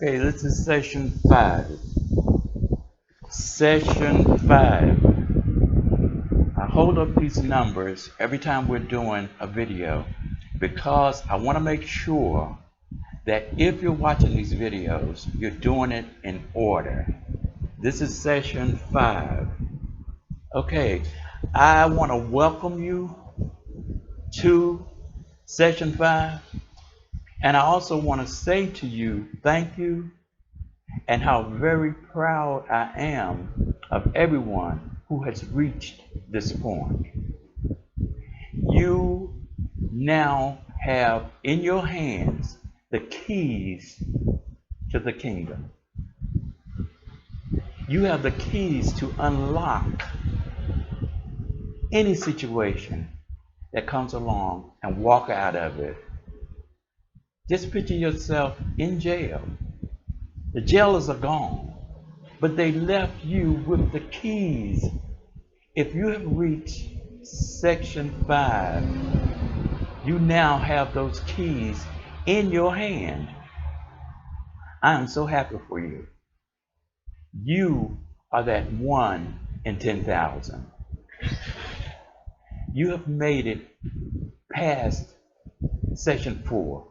Okay, this is session 5. Session 5. I hold up these numbers every time we're doing a video because I want to make sure that if you're watching these videos, you're doing it in order. This is session 5. Okay, I want to welcome you to session 5, and I also want to say to you thank you and how very proud I am of everyone who has reached this point. You now have in your hands the keys to the kingdom. You have the keys to unlock any situation that comes along and walk out of it. Just picture yourself in jail. The jailers are gone, but they left you with the keys. If you have reached section 5, you now have those keys in your hand. I am so happy for you. You are that 1 in 10,000. You have made it past section 4,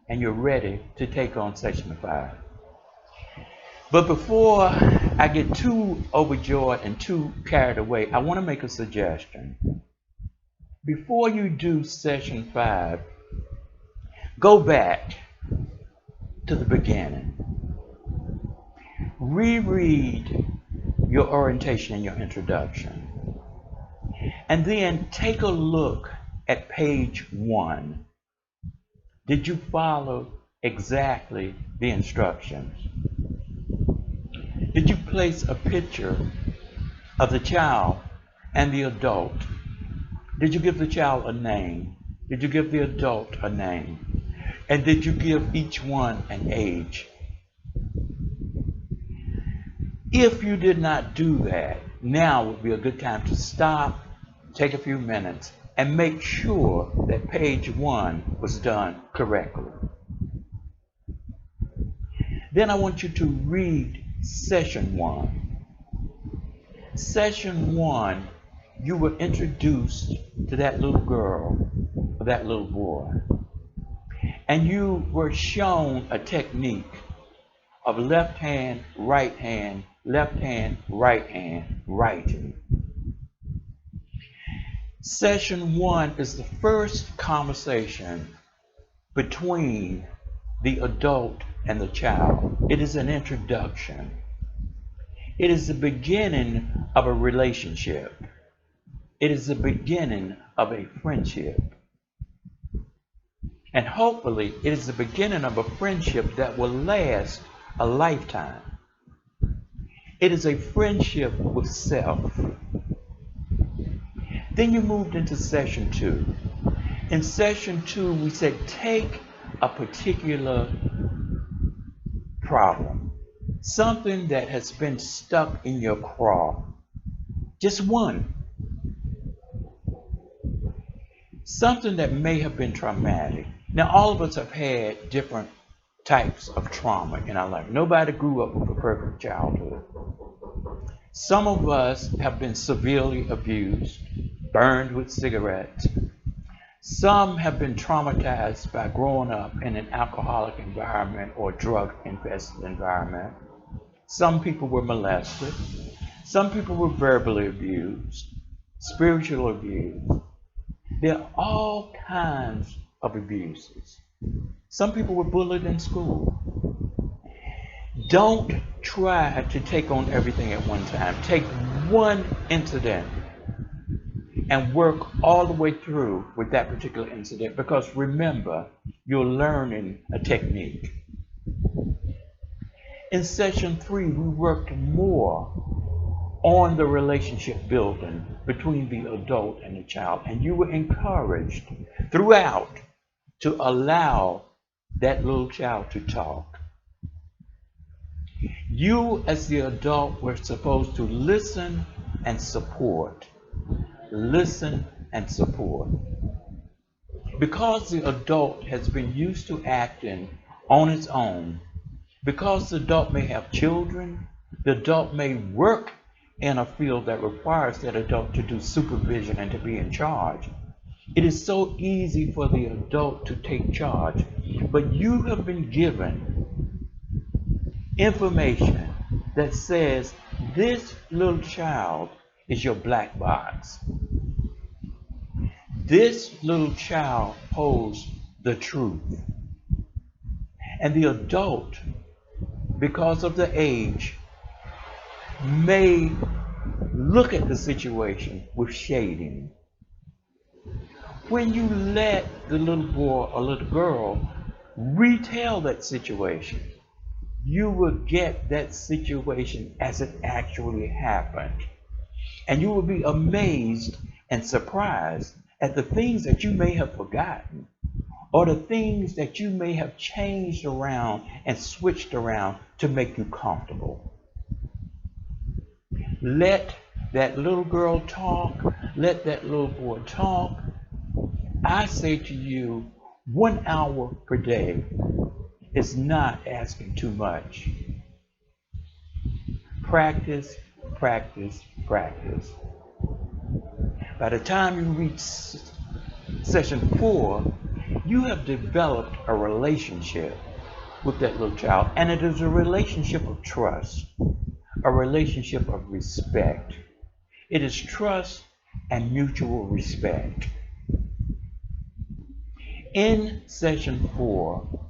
and you're ready to take on section 5. But before I get too overjoyed and too carried away, I want to make a suggestion. Before you do session 5, go back to the beginning. Reread your orientation and your introduction. And then take a look at page 1. Did you follow exactly the instructions? Did you place a picture of the child and the adult? Did you give the child a name? Did you give the adult a name? And did you give each one an age? If you did not do that, now would be a good time to stop, take a few minutes, and make sure that page 1 was done correctly. Then I want you to read session 1. Session 1, you were introduced to that little girl or that little boy, and you were shown a technique of left hand, right hand, left hand, writing. Session 1 is the first conversation between the adult and the child. It is an introduction. It is the beginning of a relationship. It is the beginning of a friendship. And hopefully it is the beginning of a friendship that will last a lifetime. It is a friendship with self. Then you moved into session 2. In session 2, we said take a particular problem, something that has been stuck in your craw, just one, something that may have been traumatic. Now, all of us have had different types of trauma in our life. Nobody grew up with a perfect childhood. Some of us have been severely abused, burned with cigarettes. Some have been traumatized by growing up in an alcoholic environment or drug-infested environment. Some people were molested. Some people were verbally abused, spiritual abuse. There are all kinds of abuses. Some people were bullied in school. Don't try to take on everything at one time. Take one incident and work all the way through with that particular incident, because remember, you're learning a technique. In session 3, we worked more on the relationship building between the adult and the child, and you were encouraged throughout to allow that little child to talk. You as the adult were supposed to listen and support. Listen and support. Because the adult has been used to acting on its own, Because the adult may have children, the adult may work in a field that requires that adult to do supervision and to be in charge. It is so easy for the adult to take charge, but you have been given information that says this little child is your black box. This little child holds the truth. And the adult, because of the age, may look at the situation with shading. When you let the little boy or little girl retell that situation, you will get that situation as it actually happened. And you will be amazed and surprised at the things that you may have forgotten, or the things that you may have changed around and switched around to make you comfortable. Let that little girl talk. Let that little boy talk. I say to you, 1 hour per day is not asking too much. Practice, practice, practice. By the time you reach session 4, you have developed a relationship with that little child, and it is a relationship of trust, a relationship of respect. It is trust and mutual respect. In session 4,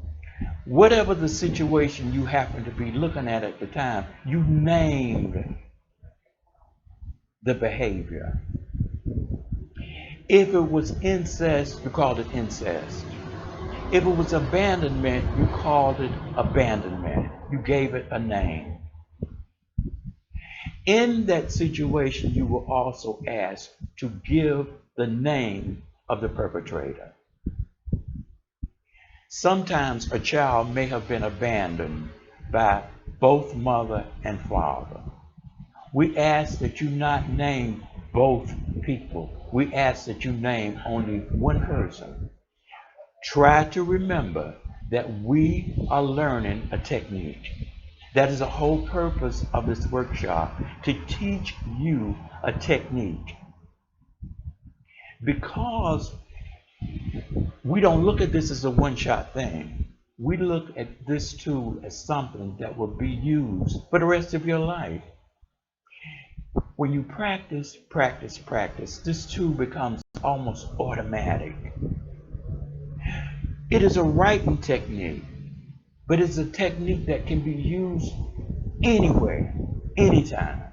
whatever the situation you happen to be looking at the time, you named the behavior. If it was incest, you called it incest. If it was abandonment, you called it abandonment. You gave it a name. In that situation, you were also asked to give the name of the perpetrator. Sometimes a child may have been abandoned by both mother and father. We ask that you not name both people. We ask that you name only one person. Try to remember that we are learning a technique. That is the whole purpose of this workshop, to teach you a technique. Because we don't look at this as a one-shot thing. We look at this tool as something that will be used for the rest of your life. When you practice, practice, practice, this tool becomes almost automatic. It is a writing technique, but it's a technique that can be used anywhere, anytime.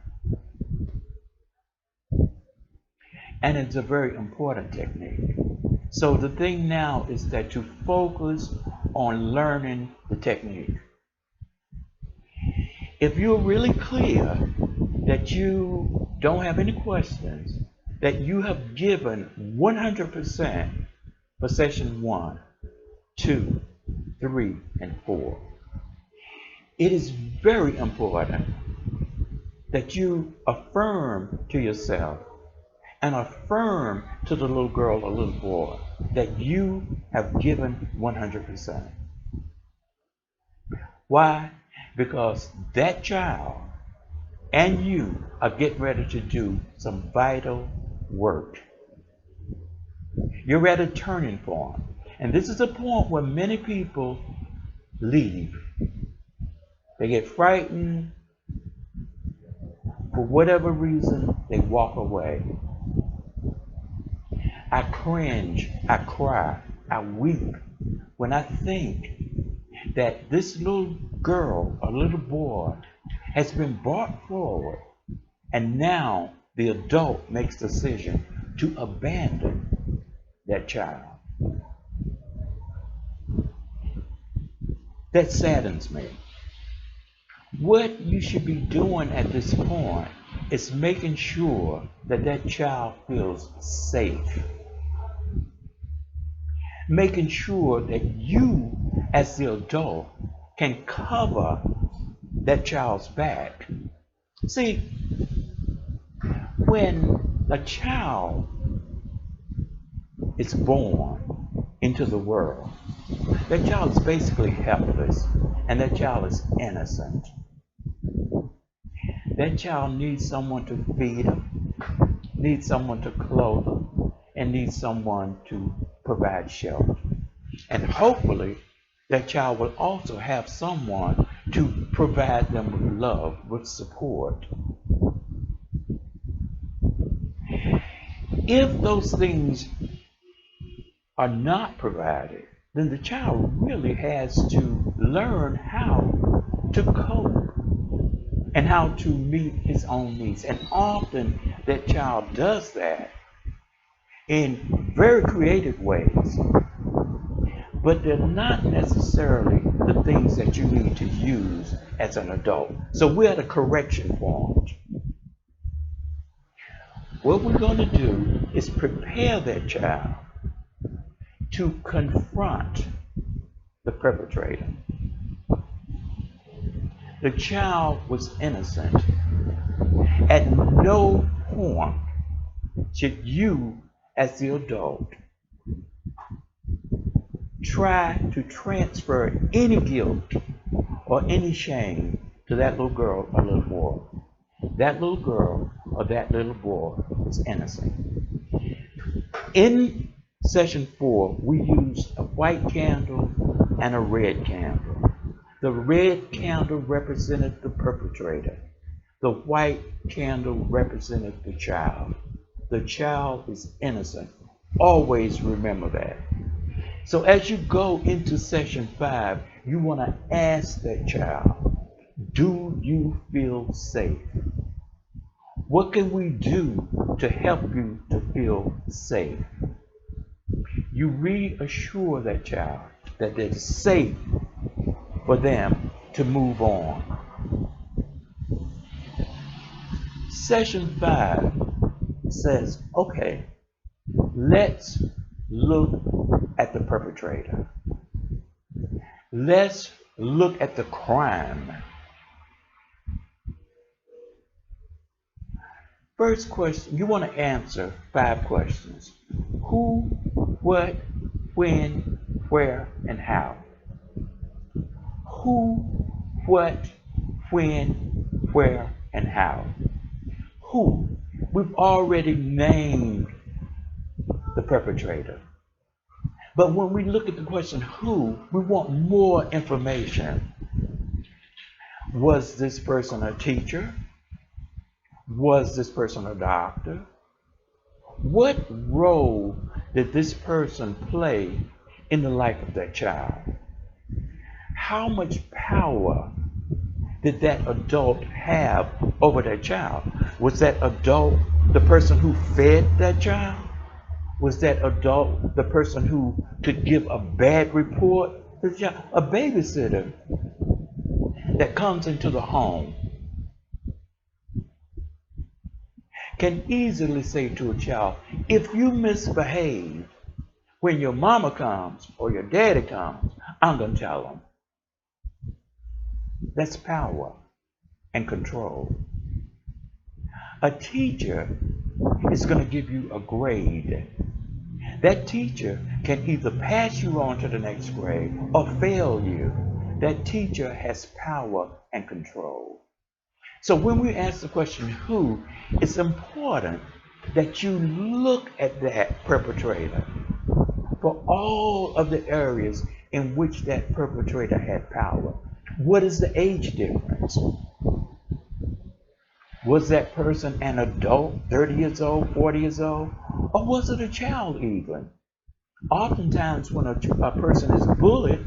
And it's a very important technique. So the thing now is that you focus on learning the technique. If you're really clear that you don't have any questions, that you have given 100% for session 1, 2, 3, and 4, it is very important that you affirm to yourself and affirm to the little girl or little boy that you have given 100%. Why? Because that child and you are getting ready to do some vital work. You're at a turning point. And this is a point where many people leave. They get frightened. For whatever reason, they walk away. I cringe, I cry, I weep when I think that this little girl or little boy has been brought forward, and now the adult makes the decision to abandon that child. That saddens me. What you should be doing at this point is making sure that that child feels safe. Making sure that you, as the adult, can cover that child's back. See, when a child is born into the world, That child is basically helpless, and that child is innocent. That child needs someone to feed them, needs someone to clothe them, and needs someone to provide shelter. And hopefully, that child will also have someone to provide them with love, with support. If those things are not provided, then the child really has to learn how to cope and how to meet his own needs. And often that child does that in very creative ways, but they're not necessarily the things that you need to use as an adult. So we're at a correction point. What we're going to do is prepare that child to confront the perpetrator. The child was innocent. At no point should you, as the adult, try to transfer any guilt or any shame to that little girl or little boy. That little girl or that little boy was innocent. In session 4, we used a white candle and a red candle. The red candle represented the perpetrator. The white candle represented the child. The child is innocent. Always remember that. So as you go into session 5, you want to ask that child, do you feel safe? What can we do to help you to feel safe? You reassure that child that it's safe for them to move on. Session 5 says, okay, let's look at the perpetrator. Let's look at the crime. First question, you want to answer 5 questions. Who, what, when, where, and how. Who, what, when, where, and how. Who? We've already named the perpetrator. But when we look at the question who, we want more information. Was this person a teacher? Was this person a doctor? What role did this person play in the life of that child? How much power did that adult have over that child? Was that adult the person who fed that child? Was that adult the person who could give a bad report to the child? A babysitter that comes into the home can easily say to a child, if you misbehave, when your mama comes or your daddy comes, I'm going to tell them. That's power and control. A teacher is going to give you a grade. That teacher can either pass you on to the next grade or fail you. That teacher has power and control. So when we ask the question who, it's important that you look at that perpetrator for all of the areas in which that perpetrator had power. What is the age difference? Was that person an adult, 30 years old, 40 years old? Or was it a child even? Oftentimes when a person is bullied,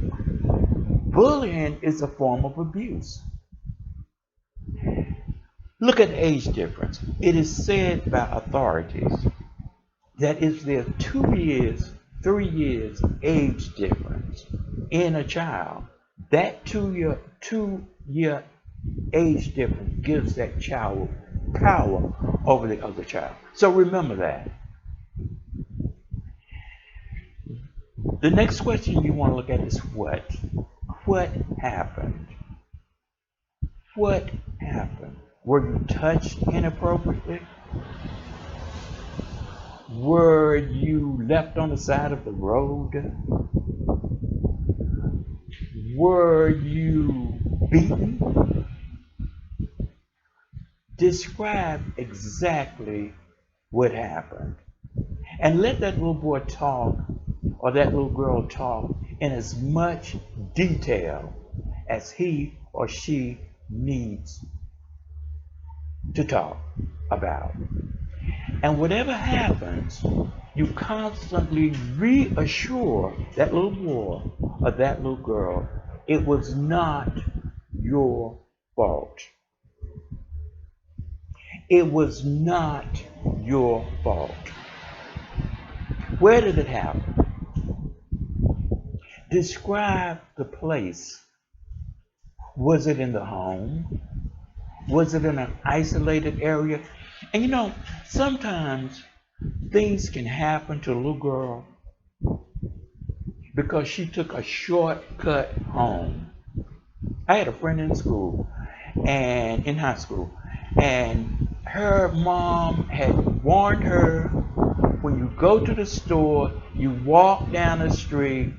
bullying is a form of abuse. Look at the age difference. It is said by authorities that if there are 2 years, 3 years age difference in a child, that 2 year age difference gives that child power over the other child. So remember that. The next question you want to look at is what? What happened? What happened? Were you touched inappropriately? Were you left on the side of the road? Were you beaten? Describe exactly what happened. And let that little boy talk or that little girl talk in as much detail as he or she needs to talk about. And whatever happens, you constantly reassure that little boy or that little girl it was not your fault. It was not your fault. Where did it happen? Describe the place. Was it in the home? Was it in an isolated area? And you know, sometimes things can happen to a little girl because she took a shortcut home. I had a friend in school and in high school, and her mom had warned her, when you go to the store, you walk down the street,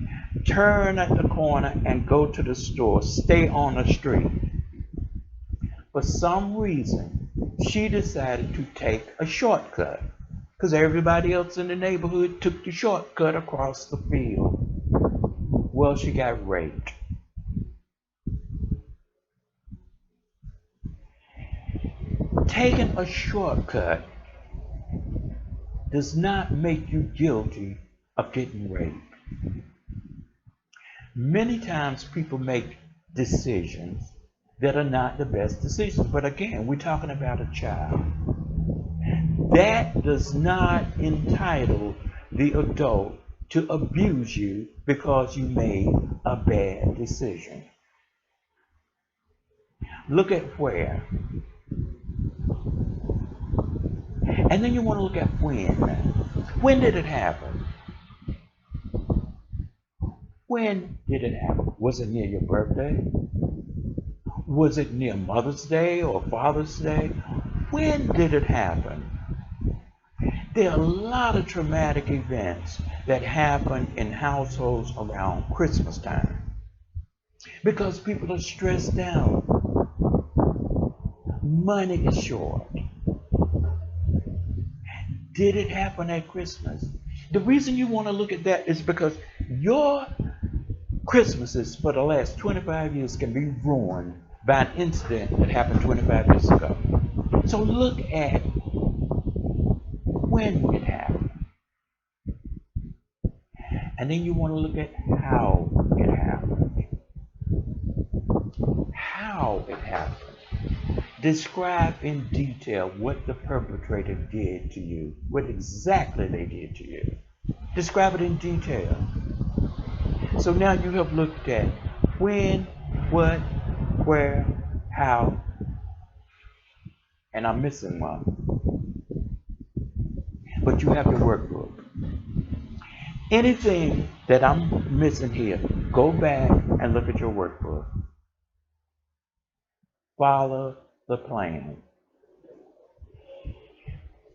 turn at the corner and go to the store. Stay on the street. For some reason, she decided to take a shortcut because everybody else in the neighborhood took the shortcut across the field. Well, she got raped. Taking a shortcut does not make you guilty of getting raped. Many times people make decisions that are not the best decisions. But again, we're talking about a child. That does not entitle the adult to abuse you because you made a bad decision. Look at where. And then you want to look at when. When did it happen? When did it happen? Was it near your birthday? Was it near Mother's Day or Father's Day? When did it happen? There are a lot of traumatic events that happen in households around Christmas time because people are stressed out. Money is short. Did it happen at Christmas? The reason you want to look at that is because your Christmases for the last 25 years can be ruined by an incident that happened 25 years ago. So look at when it happened. And then you want to look at how it happened. How it happened. Describe in detail what the perpetrator did to you, what exactly they did to you. Describe it in detail. So now you have looked at when, what, where, how, and I'm missing one. But you have your workbook. Anything that I'm missing here, go back and look at your workbook. Follow the plan.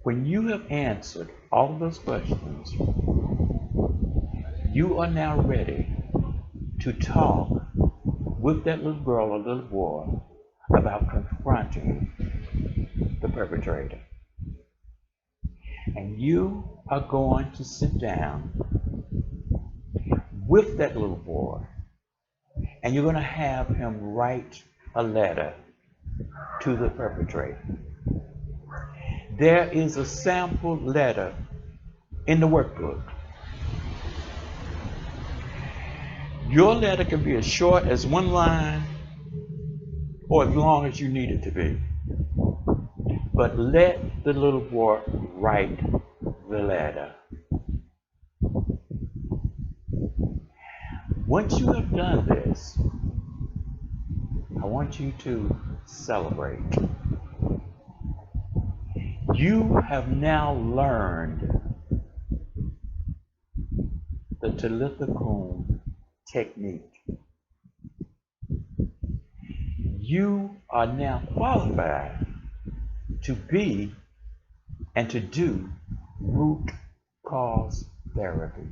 When you have answered all of those questions, you are now ready to talk with that little girl or little boy about confronting the perpetrator. And you are going to sit down with that little boy and you're going to have him write a letter to the perpetrator. There is a sample letter in the workbook. Your letter can be as short as one line or as long as you need it to be. But let the little boy write the letter. Once you have done this, I want you to celebrate. You have now learned the Talitha technique. You are now qualified to be and to do root cause therapy.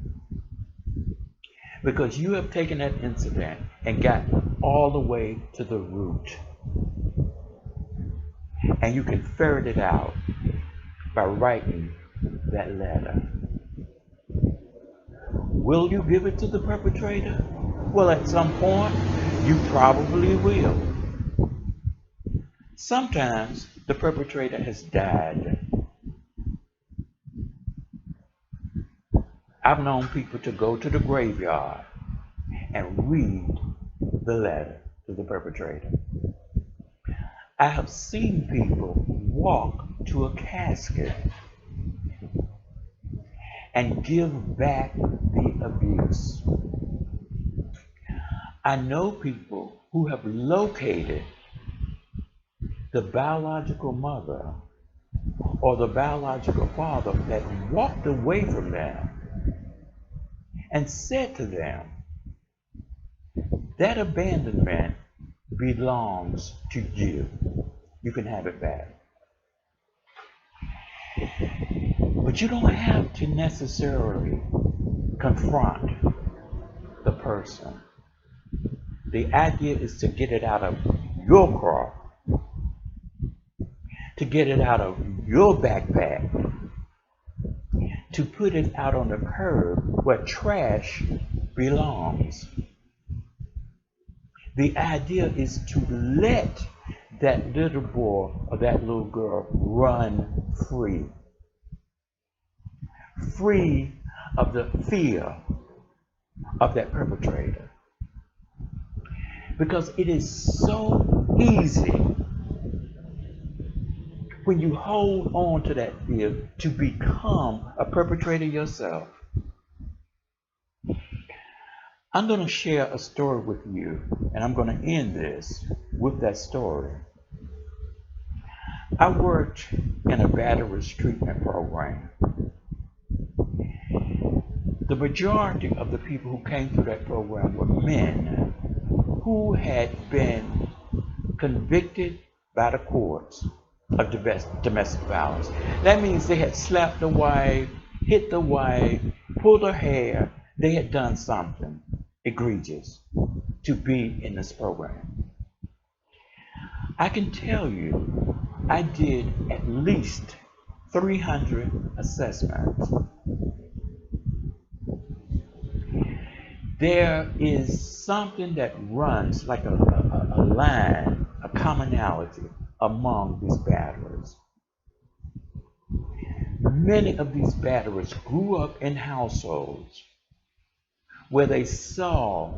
because you have taken that incident and got all the way to the root. And you can ferret it out by writing that letter. Will you give it to the perpetrator? Well, at some point, you probably will. Sometimes the perpetrator has died. I've known people to go to the graveyard and read the letter to the perpetrator. I have seen people walk to a casket and give back the abuse. I know people who have located the biological mother or the biological father that walked away from them and said to them, that abandonment belongs to you. You can have it back. But you don't have to necessarily confront the person. The idea is to get it out of your car, to get it out of your backpack, to put it out on the curb where trash belongs. The idea is to let that little boy or that little girl run free. Free of the fear of that perpetrator. Because it is so easy when you hold on to that fear to become a perpetrator yourself. I'm going to share a story with you, and I'm going to end this with that story. I worked in a batteries treatment program. The majority of the people who came through that program were men who had been convicted by the courts of domestic violence. That means they had slapped the wife, hit the wife, pulled her hair. They had done something egregious to be in this program. I can tell you, I did at least 300 assessments. There is something that runs like a line, a commonality among these batterers. Many of these batterers grew up in households where they saw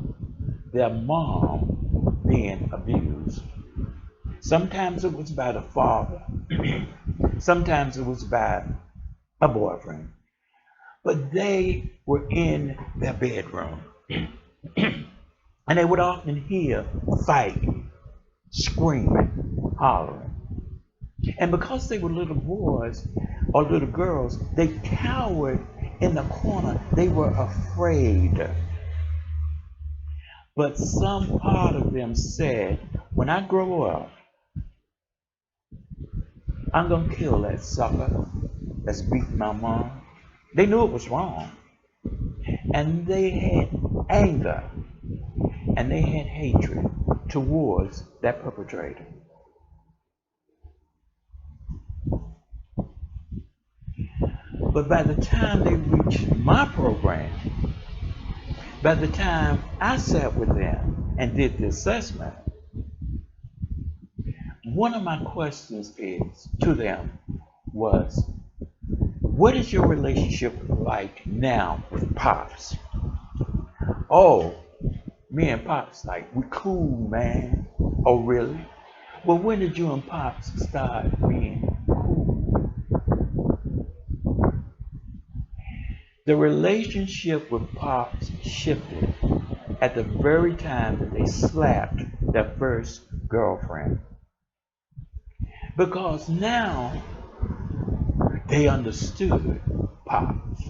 their mom being abused. Sometimes it was by the father. Sometimes it was by a boyfriend. But they were in their bedroom. And they would often hear fighting, screaming, hollering. And because they were little boys or little girls, they cowered in the corner. They were afraid. But some part of them said, when I grow up, I'm going to kill that sucker that's beating my mom. They knew it was wrong. And they had anger and they had hatred towards that perpetrator. But by the time they reached my program, by the time I sat with them and did the assessment, one of my questions to them was, what is your relationship like now with Pops? Oh, me and Pops, like, we cool, man. Oh, really? Well, when did you and Pops start being cool? The relationship with Pops shifted at the very time that they slapped their first girlfriend. Because now they understood Pops.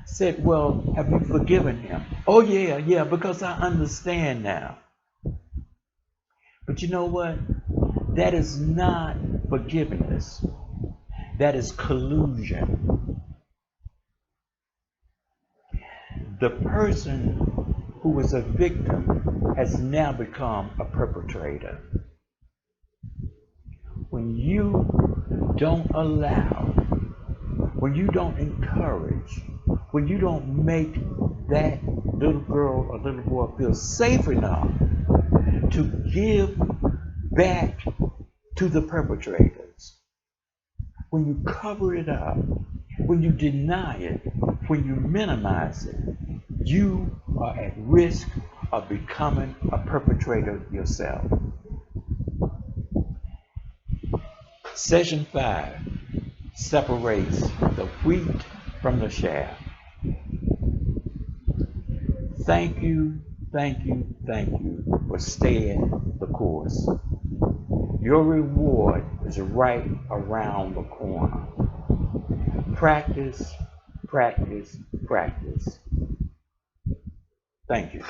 Said, well, have you forgiven him? Oh, yeah, because I understand now. But you know what? That is not forgiveness. That is collusion. The person who was a victim has now become a perpetrator. When you don't allow, when you don't encourage, when you don't make that little girl or little boy feel safe enough to give back to the perpetrators, when you cover it up, when you deny it, when you minimize it, you are at risk of becoming a perpetrator yourself. Session 5 separates the wheat from the chaff. Thank you, thank you, thank you for staying the course. Your reward is right around the corner. Practice, practice, practice. Thank you.